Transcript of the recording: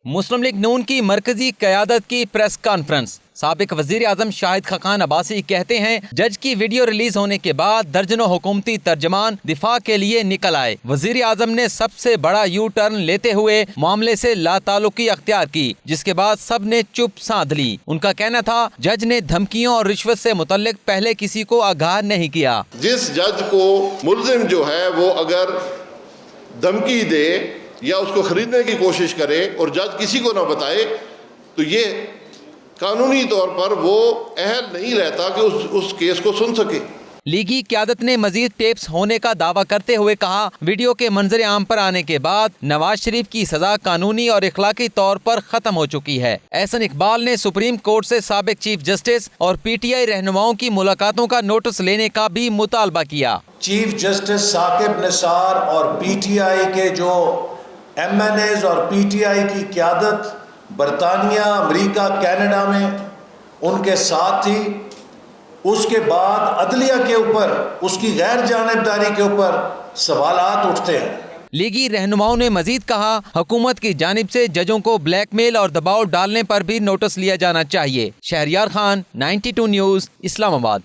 مسلم league نون کی مرکزی قیادت کی پریس کانفرنس۔ سابق وزیر اعظم شاہد خاقان عباسی کہتے ہیں جج کی ویڈیو ریلیز ہونے کے بعد درجنوں حکومتی ترجمان دفاع کے لیے نکل آئے۔ وزیر اعظم نے سب سے بڑا یو ٹرن لیتے ہوئے معاملے سے لا تعلقی اختیار کی، جس کے بعد سب نے چپ سادھ لی۔ ان کا کہنا تھا جج نے دھمکیوں اور رشوت سے متعلق پہلے کسی کو آگاہ نہیں کیا۔ جس جج کو ملزم جو ہے وہ اگر دھمکی دے یا اس کو خریدنے کی کوشش کرے اور جج کسی کو نہ بتائے تو یہ قانونی طور پر وہ اہل نہیں رہتا کہ اس کیس کو سن سکے۔ لیگی قیادت نے مزید ٹیپس ہونے کا دعویٰ کرتے ہوئے کہا ویڈیو کے منظر عام پر آنے کے بعد نواز شریف کی سزا قانونی اور اخلاقی طور پر ختم ہو چکی ہے۔ احسن اقبال نے سپریم کورٹ سے سابق چیف جسٹس اور پی ٹی آئی رہنماؤں کی ملاقاتوں کا نوٹس لینے کا بھی مطالبہ کیا۔ چیف جسٹس ثاقب نثار اور پی ٹی آئی کے جو ایم این ایز اور پی ٹی آئی کی قیادت برطانیہ، امریکہ، کینیڈا میں ان کے ساتھ تھی، اس کے بعد عدلیہ کے اوپر اس کی غیر جانبداری کے اوپر سوالات اٹھتے ہیں۔ لیگی رہنماؤں نے مزید کہا حکومت کی جانب سے ججوں کو بلیک میل اور دباؤ ڈالنے پر بھی نوٹس لیا جانا چاہیے۔ شہریار خان، 92 نیوز، اسلام آباد۔